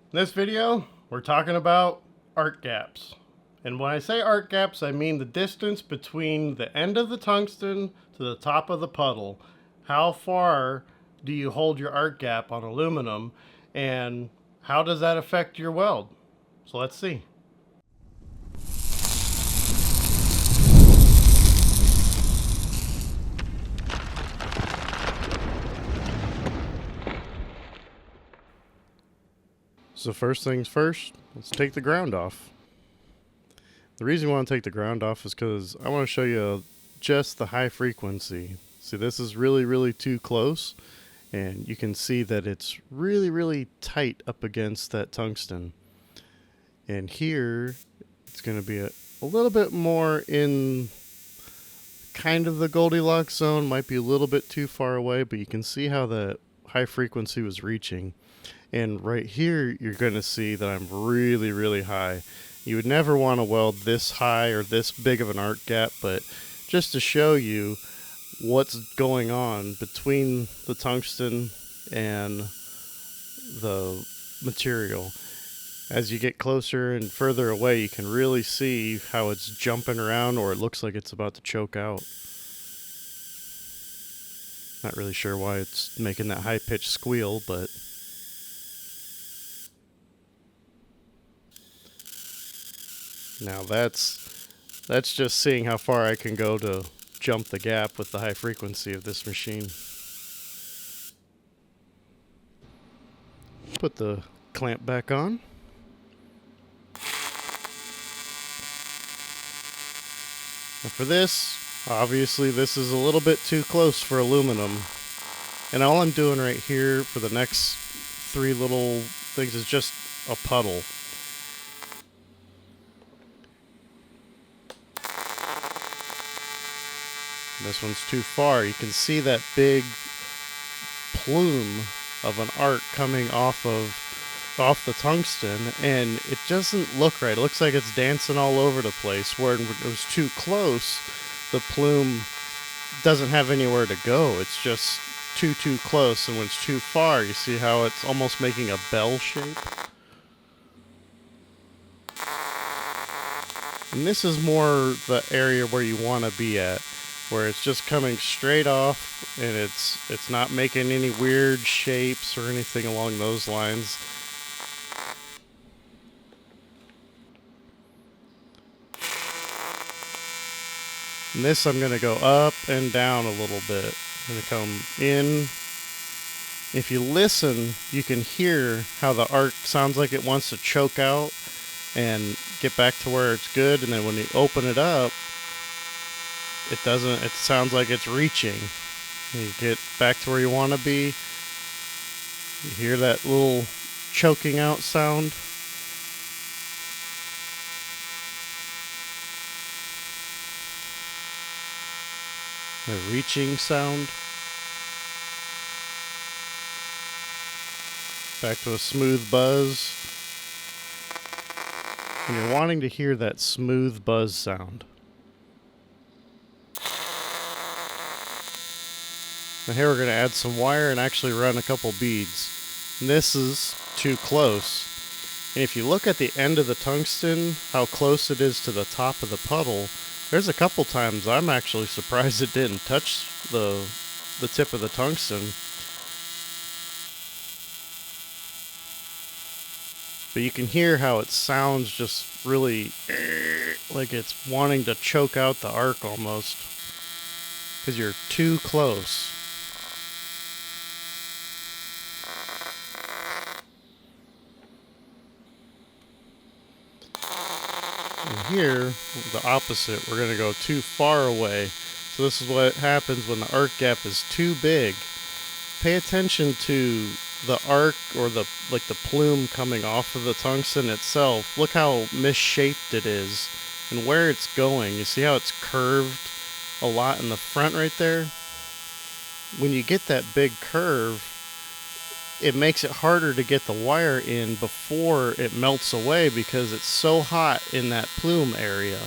In this video, we're talking about arc gaps. And when I say arc gaps, I mean the distance between the end of the tungsten to the top of the puddle. How far do you hold your arc gap on aluminum, and how does that affect your weld? So let's see. So first things first, let's take the ground off. The reason we want to take the ground off is because I want to show you just the high frequency. See, this is really too close, and you can see that it's really tight up against that tungsten. And here, it's going to be a little bit more in kind of the Goldilocks zone, might be a little bit too far away, but you can see how the high frequency was reaching. And right here, you're going to see that I'm really high. You would never want to weld this high or this big of an arc gap, but just to show you what's going on between the tungsten and the material. As you get closer and further away, you can really see how it's jumping around, or it looks like it's about to choke out. Not really sure why it's making that high-pitched squeal, but now that's just seeing how far I can go to jump the gap with the high frequency of this machine. Put the clamp back on. And for this, obviously this is a little bit too close for aluminum. And all I'm doing right here for the next three little things is just a puddle. This one's too far. You can see that big plume of an arc coming off the tungsten, and it doesn't look right. It looks like it's dancing all over the place. Where it was too close, the plume doesn't have anywhere to go. It's just too close, and when it's too far, you see how it's almost making a bell shape. And this is more the area where you want to be at, where it's just coming straight off, and it's not making any weird shapes or anything along those lines. And this I'm going to go up and down a little bit. I'm going to come in. If you listen, you can hear how the arc sounds like it wants to choke out and get back to where it's good, and then when you open it up, it doesn't. It sounds like it's reaching. You get back to where you want to be. You hear that little choking out sound. The reaching sound. Back to a smooth buzz. And you're wanting to hear that smooth buzz sound. Now here we're going to add some wire and actually run a couple beads. And this is too close. And if you look at the end of the tungsten, how close it is to the top of the puddle, there's a couple times I'm actually surprised it didn't touch the tip of the tungsten. But you can hear how it sounds just really like it's wanting to choke out the arc almost, because you're too close. And here, the opposite, we're going to go too far away. So this is what happens when the arc gap is too big. Pay attention to the arc, or the plume coming off of the tungsten itself. Look how misshaped it is and where it's going. You see how it's curved a lot in the front right there? When you get that big curve, it makes it harder to get the wire in before it melts away, because it's so hot in that plume area.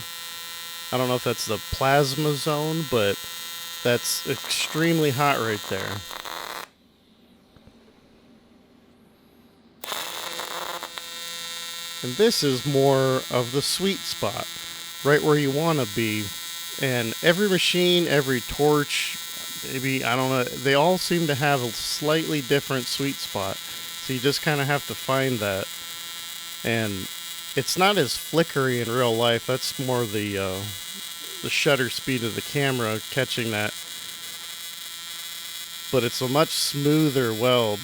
I don't know if that's the plasma zone, but that's extremely hot right there. And this is more of the sweet spot, right where you want to be. And every machine, every torch, maybe, I don't know, they all seem to have a slightly different sweet spot. So you just kind of have to find that. And it's not as flickery in real life. That's more the shutter speed of the camera catching that. But it's a much smoother weld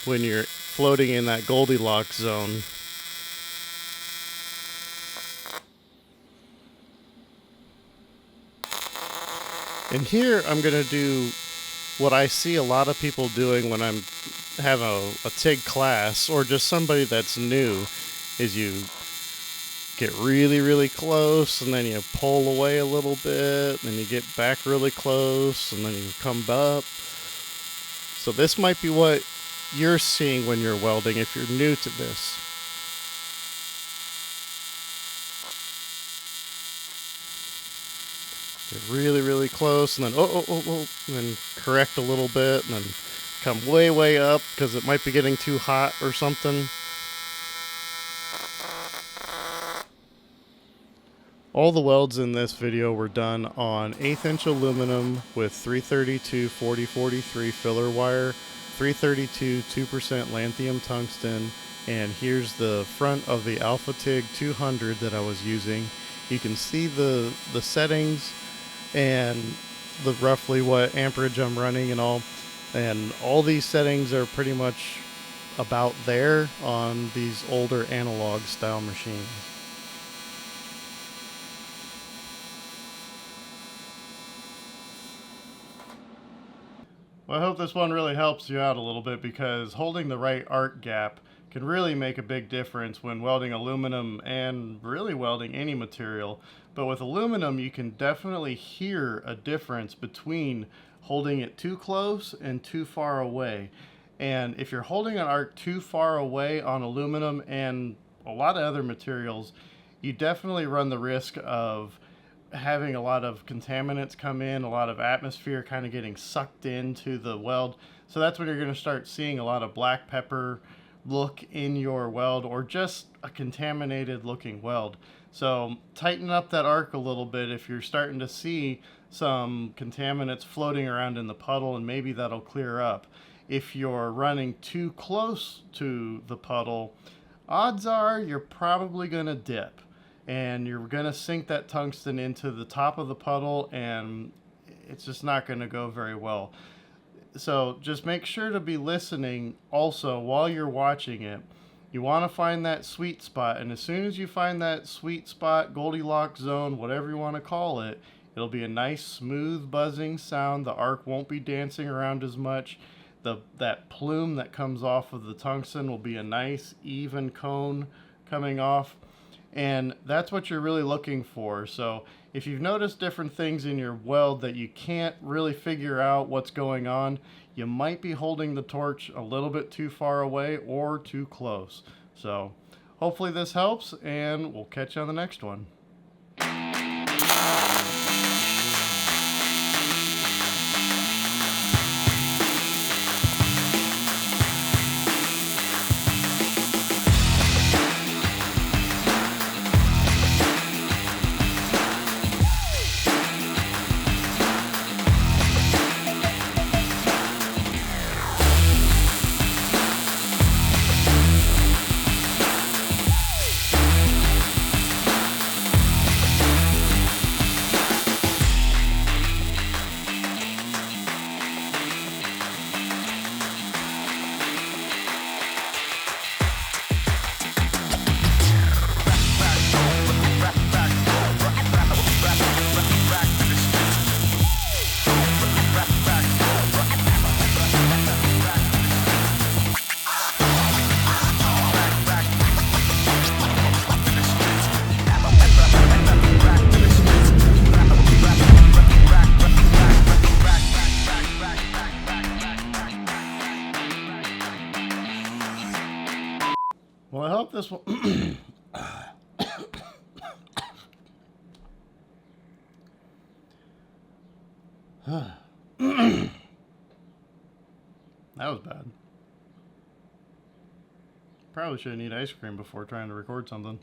when you're floating in that Goldilocks zone. And here I'm going to do what I see a lot of people doing when I'm having a TIG class, or just somebody that's new, is you get really, really close, and then you pull away a little bit, and then you get back really close, and then you come up. So this might be what you're seeing when you're welding if you're new to this. Get really, really close, and then and then correct a little bit, and then come way, way up because it might be getting too hot or something. All the welds in this video were done on 1/8 inch aluminum with 332 4043 filler wire, 332 2% lanthanum tungsten, and here's the front of the Alpha Tig 200 that I was using. You can see the settings and the roughly what amperage I'm running and all these settings are pretty much about there on these older analog style machines. Well, I hope this one really helps you out a little bit, because holding the right arc gap can really make a big difference when welding aluminum and really welding any material. But with aluminum, you can definitely hear a difference between holding it too close and too far away. And if you're holding an arc too far away on aluminum and a lot of other materials, you definitely run the risk of having a lot of contaminants come in, a lot of atmosphere kind of getting sucked into the weld. So that's when you're going to start seeing a lot of black pepper look in your weld, or just a contaminated looking weld. So tighten up that arc a little bit if you're starting to see some contaminants floating around in the puddle, and maybe that'll clear up. If you're running too close to the puddle, odds are you're probably going to dip, and you're going to sink that tungsten into the top of the puddle, and it's just not going to go very well. So just make sure to be listening also while you're watching it. You want to find that sweet spot, and as soon as you find that sweet spot, Goldilocks zone, whatever you want to call it, it'll be a nice smooth buzzing sound. The arc won't be dancing around as much. That plume that comes off of the tungsten will be a nice even cone coming off. And that's what you're really looking for. So if you've noticed different things in your weld that you can't really figure out what's going on, you might be holding the torch a little bit too far away or too close. So hopefully this helps, and we'll catch you on the next one. Well, I hope this will... That was bad. Probably shouldn't eat ice cream before trying to record something.